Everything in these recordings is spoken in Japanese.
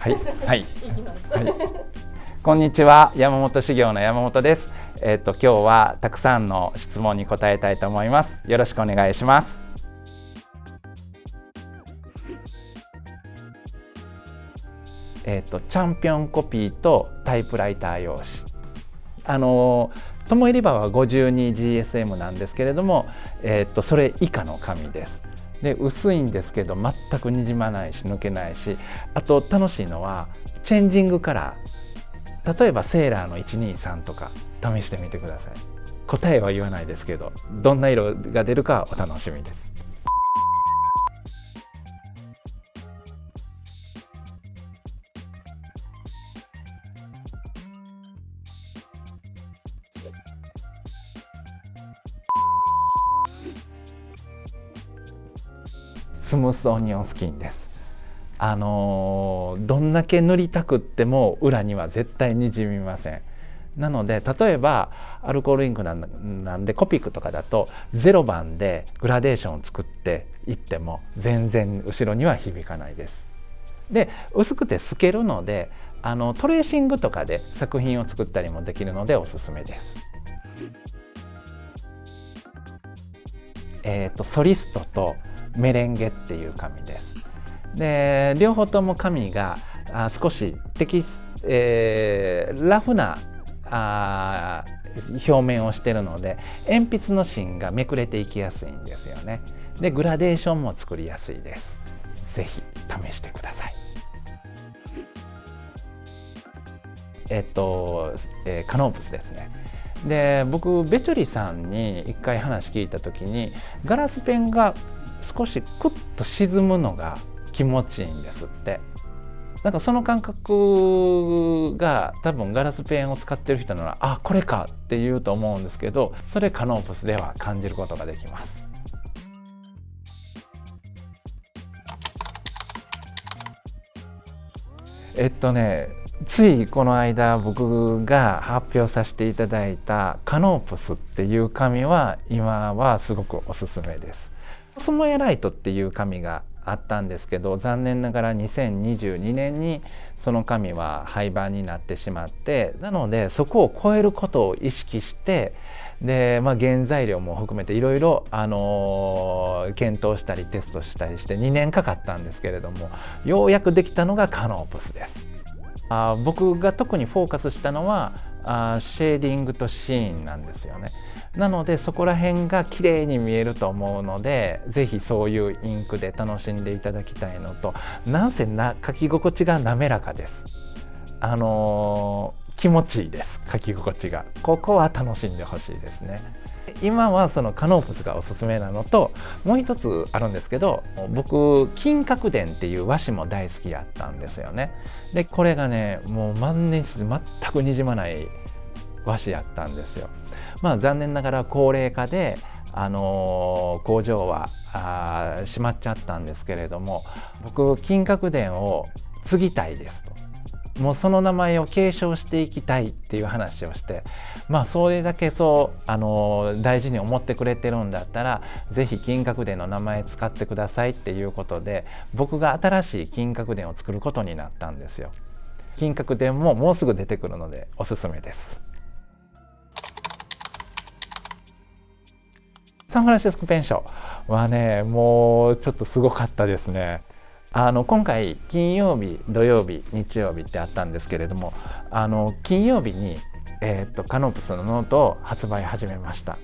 はいはい、いきます。はい、こんにちは、山本修行の山本です。今日はたくさんの質問に答えたいと思います。よろしくお願いします。チャンピオンコピーとタイプライター用紙、トモエリバは 52GSM なんですけれども、それ以下の紙です。で、薄いんですけど全くにじまないし抜けないし、あと楽しいのはチェンジングカラー、例えばセーラーの123とか試してみてください。答えは言わないですけど、どんな色が出るかお楽しみです。スムースオニオンスキンです。どんだけ塗りたくっても裏には絶対にじみません。なので例えばアルコールインクなんでコピックとかだと0番でグラデーションを作っていっても全然後ろには響かないです。で、薄くて透けるのでトレーシングとかで作品を作ったりもできるのでおすすめです。ソリストとメレンゲっていう紙です。で、両方とも紙が少しラフな表面をしているので鉛筆の芯がめくれていきやすいんですよね。で、グラデーションも作りやすいです。ぜひ試してください。カノープスですね。で、僕ベチョリさんに一回話聞いた時にガラスペンが少しクッと沈むのが気持ちいいんですって。なんかその感覚が多分ガラスペンを使ってる人ならこれかって言うと思うんですけど、それカノープスでは感じることができます。ついこの間僕が発表させていただいたカノープスっていう紙は今はすごくおすすめです。コスモエライトっていう紙があったんですけど、残念ながら2022年にその紙は廃盤になってしまって、なのでそこを超えることを意識して、で、原材料も含めていろいろ検討したりテストしたりして2年かかったんですけれども、ようやくできたのがカノープスです。僕が特にフォーカスしたのはシェーディングとシーンなんですよね。なのでそこら辺が綺麗に見えると思うので、ぜひそういうインクで楽しんでいただきたいのと、なんせ書き心地が滑らかです。気持ちいいです。書き心地が、ここは楽しんでほしいですね。今はそのカノープスがおすすめなのと、もう一つあるんですけど、僕金閣殿っていう和紙も大好きやったんですよね。で、これがね、もう万年筆全くにじまない和紙やったんですよ。残念ながら高齢化で工場は閉まっちゃったんですけれども、僕金閣殿を継ぎたいですと。もうその名前を継承していきたいっていう話をして、それだけ大事に思ってくれてるんだったらぜひ金閣殿の名前使ってくださいっていうことで、僕が新しい金閣殿を作ることになったんですよ。金閣殿ももうすぐ出てくるのでおすすめです。サンフランシスコペンションはね、もうちょっとすごかったですね。今回金曜日、土曜日、日曜日ってあったんですけれども、金曜日に、カノープスのノートを発売始めました。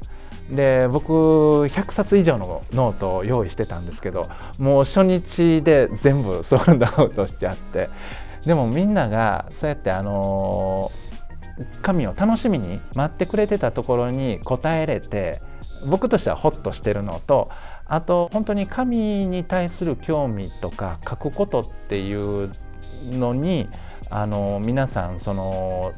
で、僕100冊以上のノートを用意してたんですけど、もう初日で全部ソールドアウトしちゃって、でもみんながそうやって紙を楽しみに待ってくれてたところに応えれて、僕としてはホッとしてるのと、あと本当に紙に対する興味とか書くことっていうのに皆さん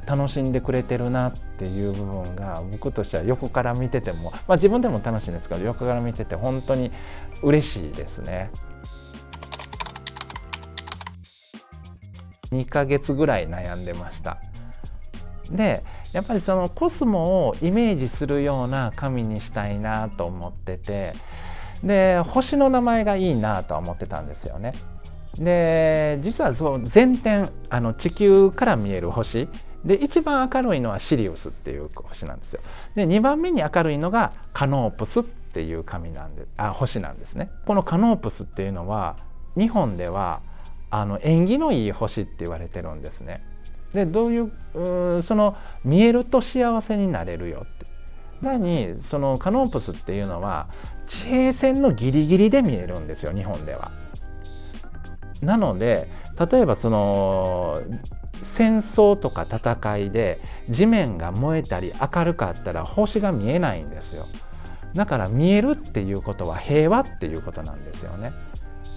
楽しんでくれてるなっていう部分が、僕としては横から見てても、自分でも楽しいんですけど、横から見てて本当に嬉しいですね。2ヶ月ぐらい悩んでました。で、やっぱりそのコスモをイメージするような紙にしたいなと思ってて、で、星の名前がいいなとは思ってたんですよね。で実はその全天地球から見える星で一番明るいのはシリウスっていう星なんですよ。で2番目に明るいのがカノープスっていう星なんですね。このカノープスっていうのは日本では縁起のいい星って言われてるんですね。でどういうその見えると幸せになれるよって。何そのカノープスっていうのは地平線のギリギリで見えるんですよ、日本では。なので例えばその戦争とか戦いで地面が燃えたり明るかったら星が見えないんですよ。だから見えるっていうことは平和っていうことなんですよね。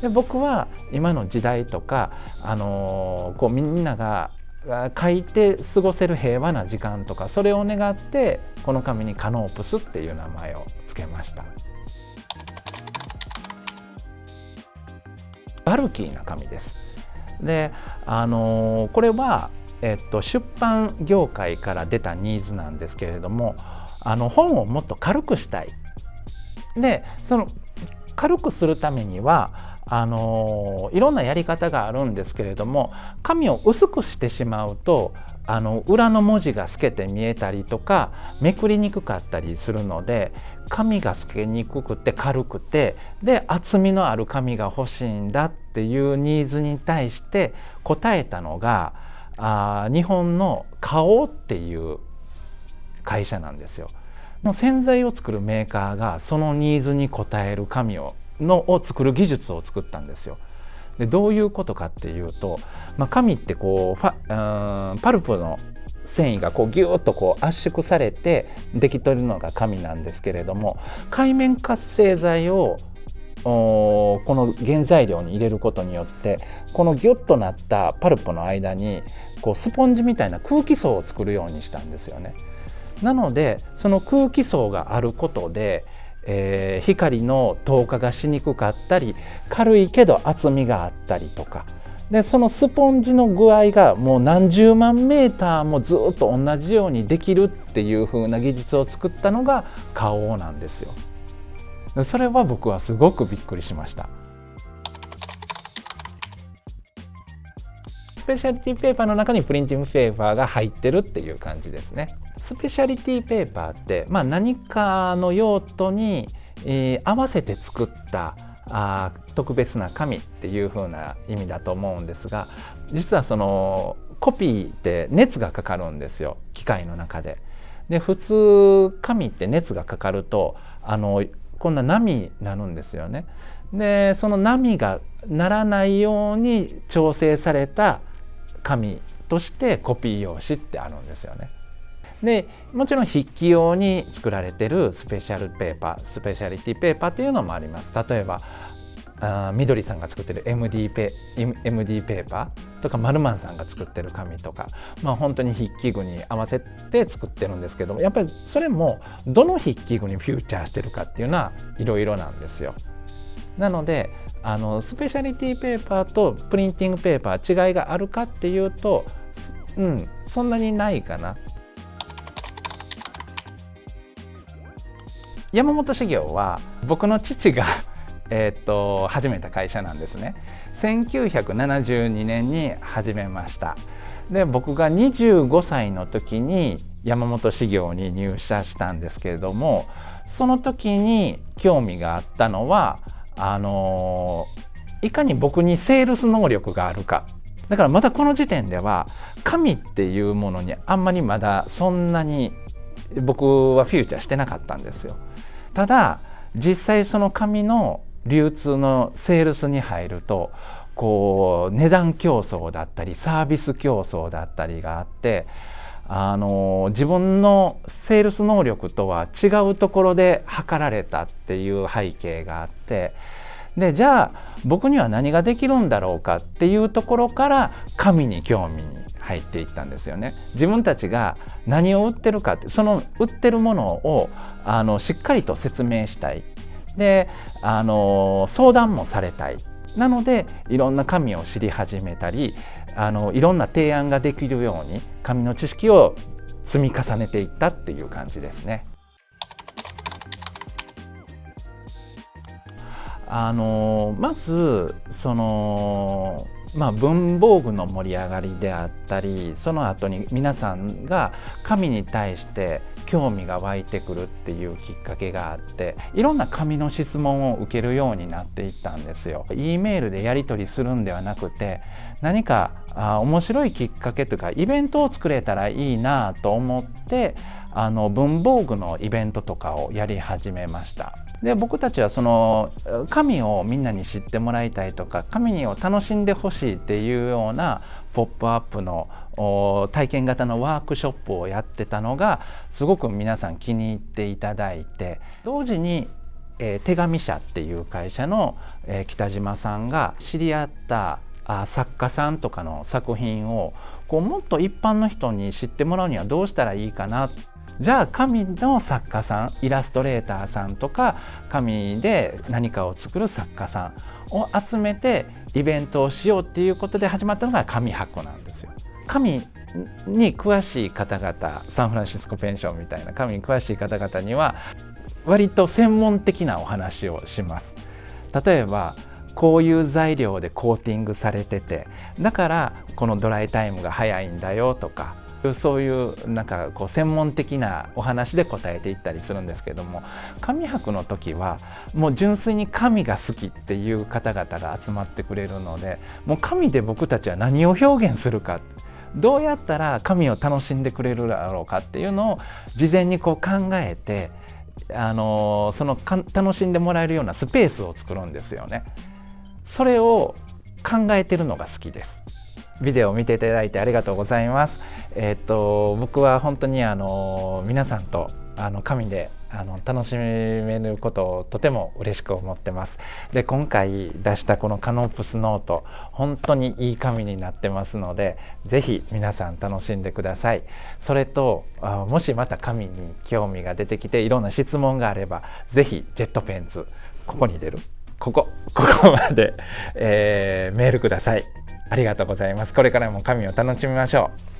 で僕は今の時代とか、こうみんなが書いて過ごせる平和な時間とかそれを願ってこの紙にカノープスっていう名前を付けました。バルキーな紙です。でこれは、出版業界から出たニーズなんですけれども本をもっと軽くしたい。でその軽くするためにはいろんなやり方があるんですけれども紙を薄くしてしまうと裏の文字が透けて見えたりとかめくりにくかったりするので紙が透けにくくて軽くてで厚みのある紙が欲しいんだっていうニーズに対して答えたのが日本の花王っていう会社なんですよ。もう洗剤を作るメーカーがそのニーズに応える紙を作る技術を作ったんですよ。でどういうことかっていうと、紙ってこうパルプの繊維がこうギューッとこう圧縮されてできてるのが紙なんですけれども界面活性剤をこの原材料に入れることによってこのギュッとなったパルプの間にこうスポンジみたいな空気層を作るようにしたんですよね。なのでその空気層があることで光の透過がしにくかったり軽いけど厚みがあったりとかでそのスポンジの具合がもう何十万メーターもずっと同じようにできるっていう風な技術を作ったのが花王なんですよ。それは僕はすごくびっくりしました。スペシャリティペーパーの中にプリンティングペーパーが入ってるっていう感じですね。スペシャリティペーパーって、何かの用途に、合わせて作った特別な紙っていう風な意味だと思うんですが実はそのコピーって熱がかかるんですよ、機械の中で。で普通紙って熱がかかるとこんな波になるんですよね。でその波がならないように調整された紙としてコピー用紙ってあるんですよね。でもちろん筆記用に作られてるスペシャルペーパースペシャリティペーパーっていうのもあります。例えばみどりさんが作ってる MD ペーパーとかマルマンさんが作ってる紙とか、本当に筆記具に合わせて作ってるんですけどもやっぱりそれもどの筆記具にフューチャーしてるかっていうのはいろいろなんですよ。なのでスペシャリティペーパーとプリンティングペーパー違いがあるかっていうと、そんなにないかな。山本修行は僕の父が始めた会社なんですね。1972年に始めました。で僕が25歳の時に山本修行に入社したんですけれどもその時に興味があったのはいかに僕にセールス能力があるか。だからまだこの時点では紙っていうものにあんまりまだそんなに僕はフューチャーしてなかったんですよ。ただ実際その紙の流通のセールスに入るとこう値段競争だったりサービス競争だったりがあって自分のセールス能力とは違うところで測られたっていう背景があってでじゃあ僕には何ができるんだろうかっていうところから紙に興味に入っていったんですよね。自分たちが何を売ってるかってその売ってるものをしっかりと説明したいで相談もされたい。なのでいろんな紙を知り始めたりいろんな提案ができるように紙の知識を積み重ねていったっていう感じですね。まず文房具の盛り上がりであったり、その後に皆さんが紙に対して興味が湧いてくるっていうきっかけがあって、いろんな紙の質問を受けるようになっていったんですよ。Eメールでやり取りするんではなくて、何か面白いきっかけというかイベントを作れたらいいなと思って文房具のイベントとかをやり始めました。で僕たちはその紙をみんなに知ってもらいたいとか、紙を楽しんでほしいっていうようなポップアップの体験型のワークショップをやってたのがすごく皆さん気に入っていただいて、同時に手紙社っていう会社の北島さんが知り合った作家さんとかの作品をもっと一般の人に知ってもらうにはどうしたらいいかな。じゃあ紙の作家さん、イラストレーターさんとか紙で何かを作る作家さんを集めてイベントをしようっていうことで始まったのが紙博なんですよ。紙に詳しい方々、サンフランシスコペンションみたいな紙に詳しい方々には割と専門的なお話をします。例えばこういう材料でコーティングされてて、だからこのドライタイムが早いんだよとか、そういう専門的なお話で答えていったりするんですけども、紙博の時はもう純粋に紙が好きっていう方々が集まってくれるので、もう紙で僕たちは何を表現するか、どうやったら紙を楽しんでくれるだろうかっていうのを事前に考えて、楽しんでもらえるようなスペースを作るんですよね。それを考えてるのが好きです。ビデオを見ていただいてありがとうございます。僕は本当に皆さんと紙で楽しめることをとても嬉しく思ってます。で今回出したこのカノープスノート、本当にいい紙になってますので、ぜひ皆さん楽しんでください。それともしまた紙に興味が出てきていろんな質問があれば、ぜひジェットペンツ、ここに出るここまで、メールください。ありがとうございます。これからも紙を楽しみましょう。